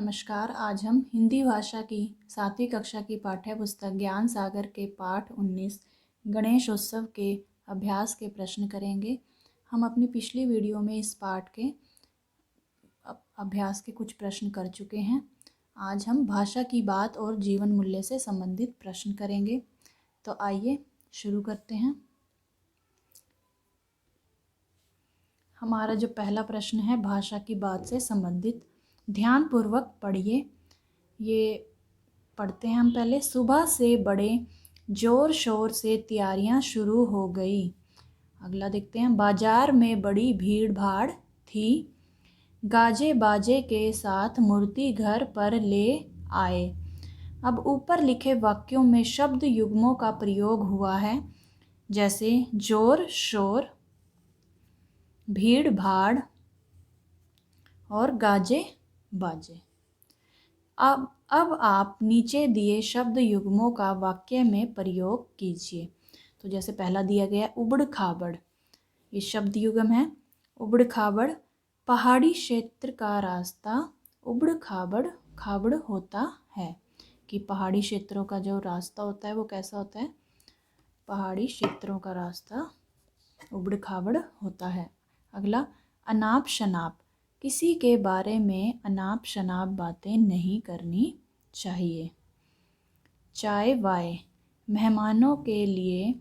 नमस्कार। आज हम हिंदी भाषा की 7वीं कक्षा की पाठ्य पुस्तक ज्ञान सागर के पाठ 19 गणेश उत्सव के अभ्यास के प्रश्न करेंगे। हम अपनी पिछली वीडियो में इस पाठ के अभ्यास के कुछ प्रश्न कर चुके हैं। आज हम भाषा की बात और जीवन मूल्य से संबंधित प्रश्न करेंगे। तो आइए शुरू करते हैं। हमारा जो पहला प्रश्न है भाषा की बात से संबंधित, ध्यानपूर्वक पढ़िए। ये पढ़ते हैं हम पहले। सुबह से बड़े ज़ोर शोर से तैयारियां शुरू हो गई। अगला देखते हैं। बाजार में बड़ी भीड़ भाड़ थी। गाजे बाजे के साथ मूर्ति घर पर ले आए। अब ऊपर लिखे वाक्यों में शब्द युग्मों का प्रयोग हुआ है, जैसे जोर शोर, भीड़ भाड़ और गाजे बाजे। अब आप नीचे दिए शब्द युग्मों का वाक्य में प्रयोग कीजिए। तो जैसे पहला दिया गया उबड़ खाबड़, ये शब्द युग्म है। उबड़ खाबड़, पहाड़ी क्षेत्र का रास्ता उबड़ खाबड़ खाबड़ होता है। कि पहाड़ी क्षेत्रों का जो रास्ता होता है वो कैसा होता है? पहाड़ी क्षेत्रों का रास्ता उबड़ खाबड़ होता है। अगला अनाप शनाप, किसी के बारे में अनाप शनाप बातें नहीं करनी चाहिए। चाय वाय, मेहमानों के लिए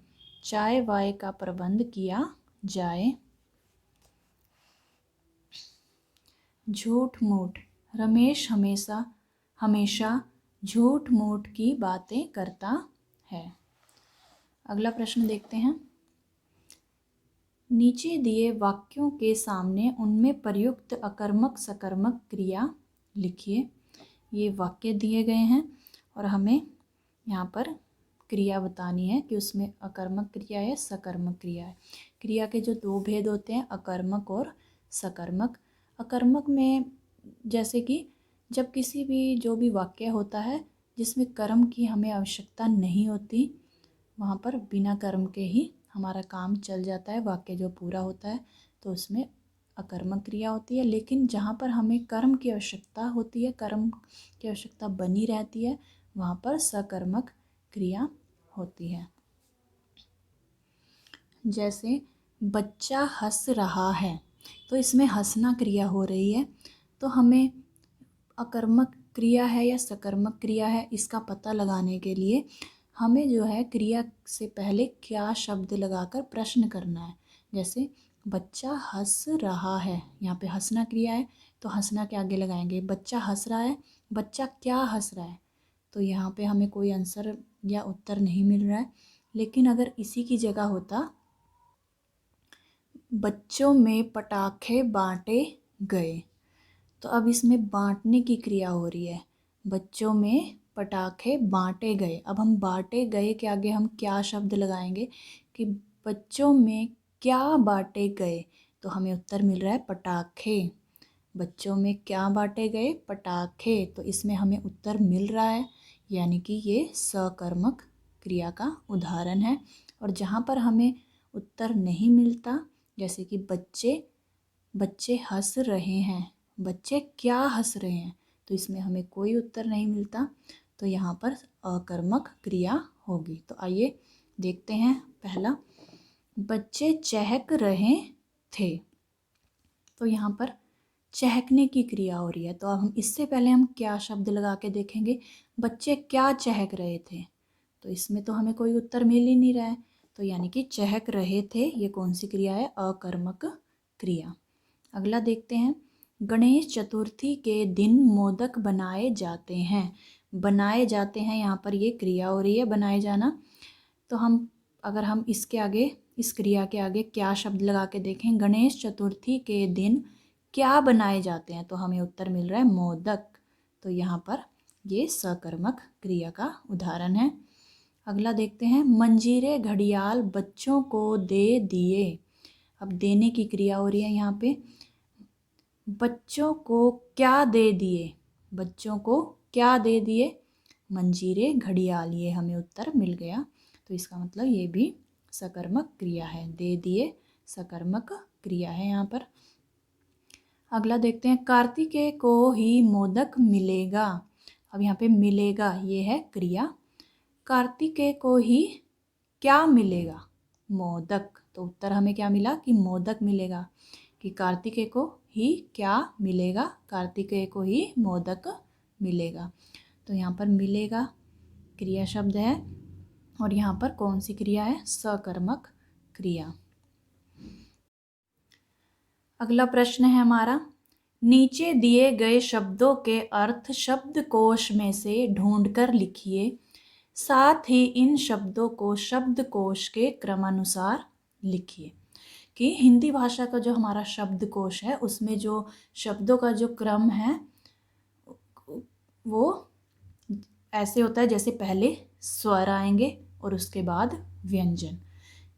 चाय वाय का प्रबंध किया जाए। झूठ मूठ, रमेश हमेशा झूठ मूठ की बातें करता है। अगला प्रश्न देखते हैं। नीचे दिए वाक्यों के सामने उनमें प्रयुक्त अकर्मक सकर्मक क्रिया लिखिए। ये वाक्य दिए गए हैं और हमें यहाँ पर क्रिया बतानी है कि उसमें अकर्मक क्रिया है सकर्मक क्रिया है। क्रिया के जो दो भेद होते हैं, अकर्मक और सकर्मक। अकर्मक में जैसे कि जब किसी भी जो भी वाक्य होता है जिसमें कर्म की हमें आवश्यकता नहीं होती, वहाँ पर बिना कर्म के ही हमारा काम चल जाता है, वाक्य जो पूरा होता है, तो उसमें अकर्मक क्रिया होती है। लेकिन जहाँ पर हमें कर्म की आवश्यकता होती है, कर्म की आवश्यकता बनी रहती है, वहाँ पर सकर्मक क्रिया होती है। जैसे बच्चा हंस रहा है, तो इसमें हंसना क्रिया हो रही है। तो हमें अकर्मक क्रिया है या सकर्मक क्रिया है, इसका पता लगाने के लिए हमें जो है क्रिया से पहले क्या शब्द लगाकर प्रश्न करना है। जैसे बच्चा हंस रहा है, यहाँ पे हंसना क्रिया है, तो हंसना के आगे लगाएंगे बच्चा हंस रहा है। बच्चा क्या हंस रहा है, तो यहाँ पे हमें कोई आंसर या उत्तर नहीं मिल रहा है। लेकिन अगर इसी की जगह होता बच्चों में पटाखे बांटे गए, तो अब इसमें बांटने की क्रिया हो रही है। बच्चों में पटाखे बांटे गए। अब हम बांटे गए के आगे हम क्या शब्द लगाएंगे कि बच्चों में क्या बांटे गए, तो हमें उत्तर मिल रहा है पटाखे। बच्चों में क्या बांटे गए? पटाखे। तो इसमें हमें उत्तर मिल रहा है, यानी कि ये सकर्मक क्रिया का उदाहरण है। और जहाँ पर हमें उत्तर नहीं मिलता, जैसे कि बच्चे हंस रहे हैं, बच्चे क्या हंस रहे हैं, तो इसमें हमें कोई उत्तर नहीं मिलता, तो यहाँ पर अकर्मक क्रिया होगी। तो आइए देखते हैं। पहला, बच्चे चहक रहे थे, तो यहाँ पर चहकने की क्रिया हो रही है। तो अब हम इससे पहले हम क्या शब्द लगा के देखेंगे, बच्चे क्या चहक रहे थे, तो इसमें तो हमें कोई उत्तर मिल ही नहीं रहा है। तो यानी कि चहक रहे थे, ये कौन सी क्रिया है? अकर्मक क्रिया। अगला देखते हैं। गणेश चतुर्थी के दिन मोदक बनाए जाते हैं। बनाए जाते हैं, यहाँ पर ये क्रिया हो रही है, बनाए जाना। तो अगर हम इसके आगे, इस क्रिया के आगे क्या शब्द लगा के देखें, गणेश चतुर्थी के दिन क्या बनाए जाते हैं, तो हमें उत्तर मिल रहा है मोदक। तो यहाँ पर ये सकर्मक क्रिया का उदाहरण है। अगला देखते हैं। मंजीरे घड़ियाल बच्चों को दे दिए। अब देने की क्रिया हो रही है यहाँ पे। बच्चों को क्या दे दिए? बच्चों को क्या दे दिए? मंजीरे घड़ियाल, ये हमें उत्तर मिल गया। तो इसका मतलब ये भी सकर्मक क्रिया है। दे दिए सकर्मक क्रिया है यहाँ पर। अगला देखते हैं, कार्तिकेय को ही मोदक मिलेगा। अब यहाँ पे मिलेगा ये है क्रिया। कार्तिकेय को ही क्या मिलेगा? मोदक। तो उत्तर हमें क्या मिला कि मोदक मिलेगा, कि कार्तिकेय को ही क्या मिलेगा? कार्तिकेय को ही मोदक मिलेगा। तो यहाँ पर मिलेगा क्रिया शब्द है और यहाँ पर कौन सी क्रिया है? सकर्मक क्रिया। अगला प्रश्न है हमारा, नीचे दिए गए शब्दों के अर्थ शब्दकोश में से ढूंढकर लिखिए, साथ ही इन शब्दों को शब्दकोश के क्रमानुसार लिखिए। कि हिंदी भाषा का जो हमारा शब्दकोश है उसमें जो शब्दों का जो क्रम है वो ऐसे होता है, जैसे पहले स्वर आएंगे और उसके बाद व्यंजन।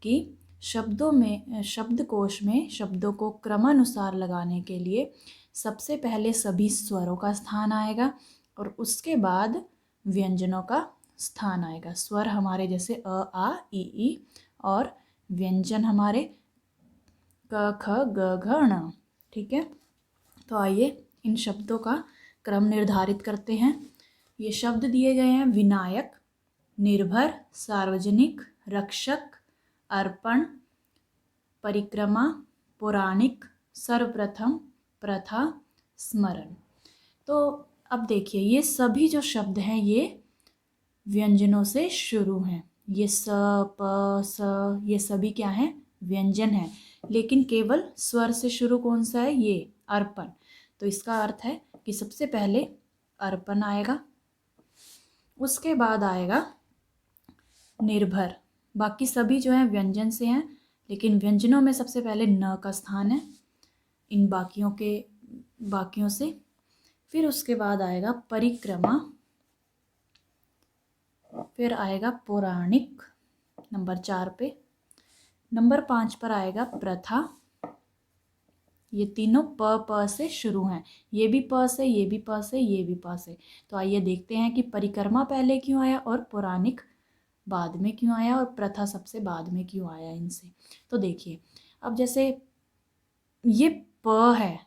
कि शब्दों में, शब्दकोश में शब्दों को क्रमानुसार लगाने के लिए सबसे पहले सभी स्वरों का स्थान आएगा और उसके बाद व्यंजनों का स्थान आएगा। स्वर हमारे जैसे अ, आ, ई और व्यंजन हमारे क, ख, ग, घ, ण। ठीक है, तो आइए इन शब्दों का क्रम निर्धारित करते हैं। ये शब्द दिए गए हैं, विनायक, निर्भर, सार्वजनिक, रक्षक, अर्पण, परिक्रमा, पौराणिक, सर्वप्रथम, प्रथा, स्मरण। तो अब देखिए ये सभी जो शब्द हैं ये व्यंजनों से शुरू हैं। ये स, प, स, ये सभी क्या हैं? व्यंजन हैं। लेकिन केवल स्वर से शुरू कौन सा है? ये अर्पण। तो इसका अर्थ है कि सबसे पहले अर्पण आएगा, उसके बाद आएगा निर्भर। बाकी सभी जो है व्यंजन से हैं, लेकिन व्यंजनों में सबसे पहले न का स्थान है इन बाकियों से। फिर उसके बाद आएगा परिक्रमा, फिर आएगा पौराणिक नंबर 4 पे, नंबर 5 पर आएगा प्रथा। ये तीनों प से शुरू हैं, ये भी प से, ये भी प से, ये भी प से। तो आइए देखते हैं कि परिक्रमा पहले क्यों आया और पौराणिक बाद में क्यों आया और प्रथा सबसे बाद में क्यों आया इनसे। तो देखिए, अब जैसे ये प है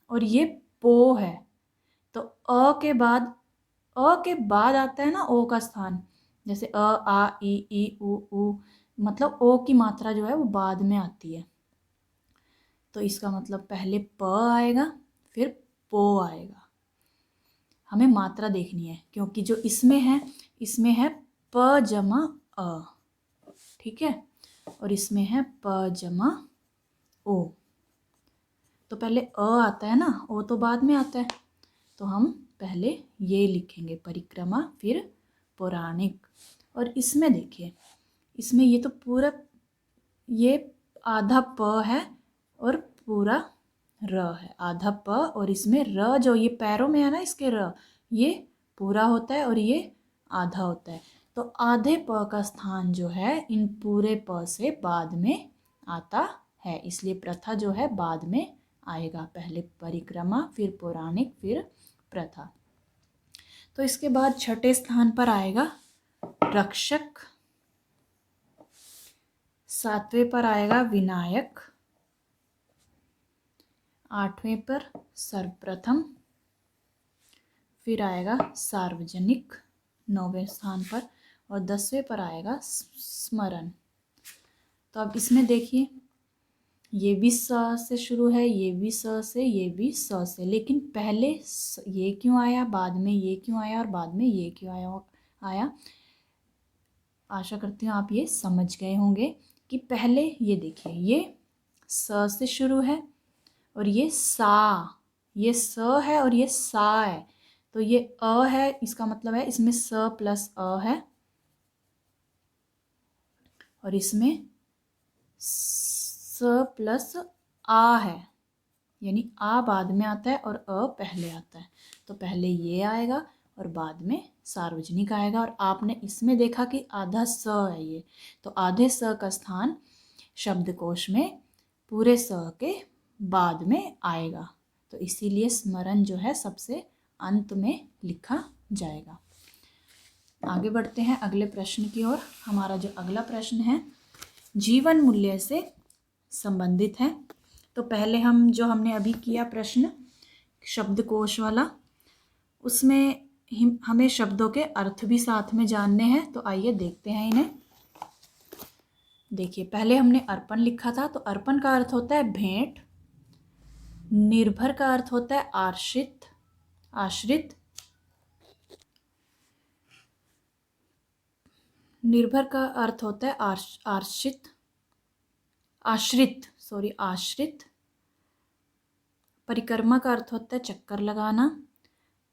और ये पो है, तो अ के बाद आता है ना ओ का स्थान। जैसे अ, आ, ई, उ, मतलब ओ की मात्रा जो है वो बाद में आती है। तो इसका मतलब पहले प आएगा फिर पो आएगा। हमें मात्रा देखनी है क्योंकि जो इसमें है प जमा अ, ठीक है, और इसमें है प जमा ओ। तो पहले अ आता है ना, ओ तो बाद में आता है। तो हम पहले ये लिखेंगे परिक्रमा, फिर पौराणिक। और इसमें देखिए, इसमें ये तो पूरा ये आधा प है और पूरा र है। आधा प और इसमें र, जो ये पैरों में है ना इसके र, ये पूरा होता है और ये आधा होता है। तो आधे प का स्थान जो है इन पूरे प से बाद में आता है, इसलिए प्रथा जो है बाद में आएगा। पहले परिक्रमा, फिर पौराणिक, फिर प्रथा। तो इसके बाद छठे स्थान पर आएगा रक्षक, सातवें पर आएगा विनायक, आठवें पर सर्वप्रथम, फिर आएगा सार्वजनिक 9वें स्थान पर, और 10वें पर आएगा स्मरण। तो अब इसमें देखिए, ये भी स से शुरू है, ये भी स से, ये भी स से, लेकिन पहले ये क्यों आया, बाद में ये क्यों आया और बाद में ये क्यों आया। आशा करती हूँ आप ये समझ गए होंगे कि पहले ये देखिए, ये स से शुरू है और ये सा, ये स है और ये सा है। तो ये अ है, इसका मतलब है इसमें स प्लस अ है और इसमें स प्लस आ है, यानी आ बाद में आता है और अ पहले आता है। तो पहले ये आएगा और बाद में सार्वजनिक आएगा। और आपने इसमें देखा कि आधा स है ये, तो आधे स का स्थान शब्दकोश में पूरे स के बाद में आएगा। तो इसीलिए स्मरण जो है सबसे अंत में लिखा जाएगा। आगे बढ़ते हैं अगले प्रश्न की ओर। हमारा जो अगला प्रश्न है जीवन मूल्य से संबंधित है। तो पहले हम जो हमने अभी किया प्रश्न शब्दकोश वाला, उसमें हमें शब्दों के अर्थ भी साथ में जानने हैं। तो आइए देखते हैं इन्हें। देखिए, पहले हमने अर्पण लिखा था, तो अर्पण का अर्थ होता है भेंट। निर्भर का अर्थ होता है आश्रित, आश्रित। निर्भर का अर्थ होता है आश्रित, आश्रित। परिक्रमा का अर्थ होता है चक्कर लगाना।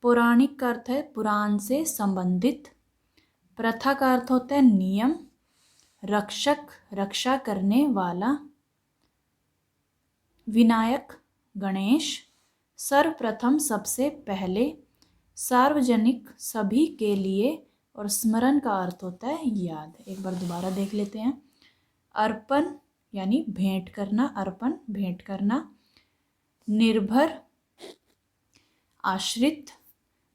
पौराणिक का अर्थ है पुराण से संबंधित। प्रथा का अर्थ होता है नियम। रक्षक, रक्षा करने वाला। विनायक, गणेश। सर्वप्रथम, सबसे पहले। सार्वजनिक, सभी के लिए। और स्मरण का अर्थ होता है याद। एक बार दोबारा देख लेते हैं। अर्पण यानी भेंट करना, अर्पण भेंट करना। निर्भर, आश्रित,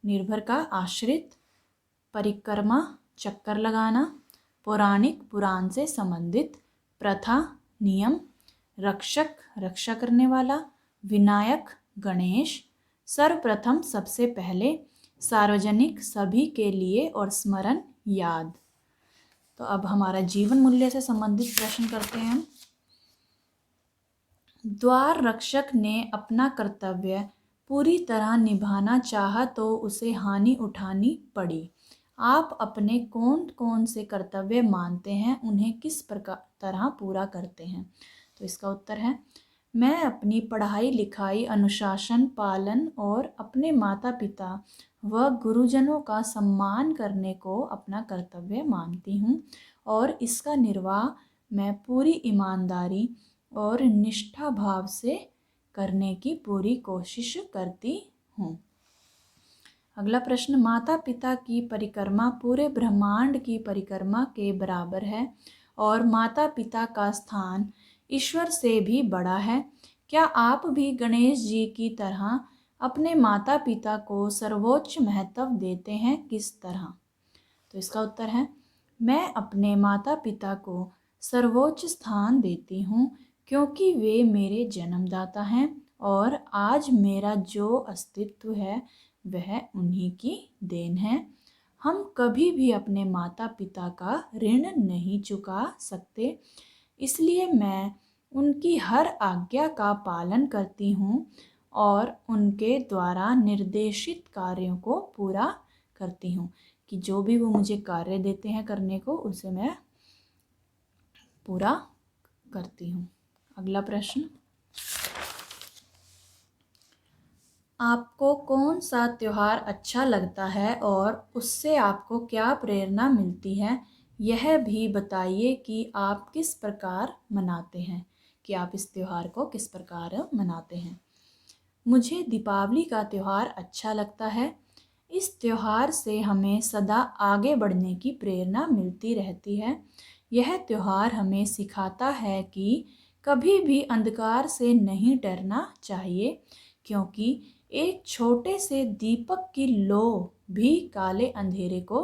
निर्भर का आश्रित। परिक्रमा, चक्कर लगाना। पौराणिक, पुराण से संबंधित। प्रथा, नियम। रक्षक, रक्षा करने वाला। विनायक, गणेश। सर्वप्रथम, सबसे पहले। सार्वजनिक, सभी के लिए। और स्मरण, याद। तो अब हमारा जीवन मूल्य से संबंधित प्रश्न करते हैं। द्वार रक्षक ने अपना कर्तव्य पूरी तरह निभाना चाहा तो उसे हानि उठानी पड़ी। आप अपने कौन कौन से कर्तव्य मानते हैं, उन्हें किस तरह पूरा करते हैं? तो इसका उत्तर है, मैं अपनी पढ़ाई लिखाई, अनुशासन पालन और अपने माता पिता व गुरुजनों का सम्मान करने को अपना कर्तव्य मानती हूँ और इसका निर्वाह मैं पूरी ईमानदारी और निष्ठा भाव से करने की पूरी कोशिश करती हूँ। अगला प्रश्न, माता पिता की परिक्रमा पूरे ब्रह्मांड की परिक्रमा के बराबर है और माता पिता का स्थान ईश्वर से भी बड़ा है। क्या आप भी गणेश जी की तरह अपने माता पिता को सर्वोच्च महत्व देते हैं? किस तरह? तो इसका उत्तर है, मैं अपने माता पिता को सर्वोच्च स्थान देती हूँ क्योंकि वे मेरे जन्मदाता हैं और आज मेरा जो अस्तित्व है वह उन्हीं की देन है। हम कभी भी अपने माता पिता का ऋण नहीं चुका सकते, इसलिए मैं उनकी हर आज्ञा का पालन करती हूँ और उनके द्वारा निर्देशित कार्यों को पूरा करती हूँ। कि जो भी वो मुझे कार्य देते हैं करने को, उसे मैं पूरा करती हूँ। अगला प्रश्न, आपको कौन सा त्योहार अच्छा लगता है और उससे आपको क्या प्रेरणा मिलती है? यह भी बताइए कि आप किस प्रकार मनाते हैं, कि आप इस त्योहार को किस प्रकार मनाते हैं। मुझे दीपावली का त्यौहार अच्छा लगता है। इस त्यौहार से हमें सदा आगे बढ़ने की प्रेरणा मिलती रहती है। यह त्यौहार हमें सिखाता है कि कभी भी अंधकार से नहीं डरना चाहिए क्योंकि एक छोटे से दीपक की लौ भी काले अंधेरे को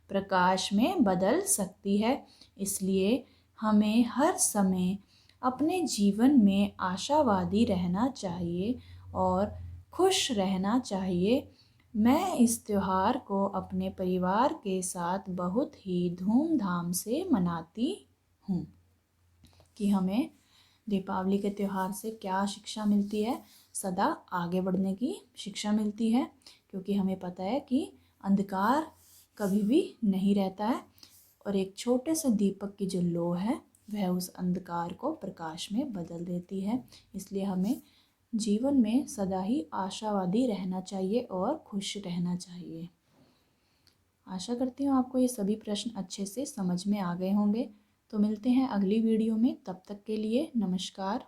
प्रकाश में बदल सकती है। इसलिए हमें हर समय अपने जीवन में आशावादी रहना चाहिए और खुश रहना चाहिए। मैं इस त्यौहार को अपने परिवार के साथ बहुत ही धूमधाम से मनाती हूँ। कि हमें दीपावली के त्यौहार से क्या शिक्षा मिलती है? सदा आगे बढ़ने की शिक्षा मिलती है क्योंकि हमें पता है कि अंधकार कभी भी नहीं रहता है और एक छोटे से दीपक की जो लौ है वह उस अंधकार को प्रकाश में बदल देती है। इसलिए हमें जीवन में सदा ही आशावादी रहना चाहिए और खुश रहना चाहिए। आशा करती हूँ आपको ये सभी प्रश्न अच्छे से समझ में आ गए होंगे। तो मिलते हैं अगली वीडियो में, तब तक के लिए नमस्कार।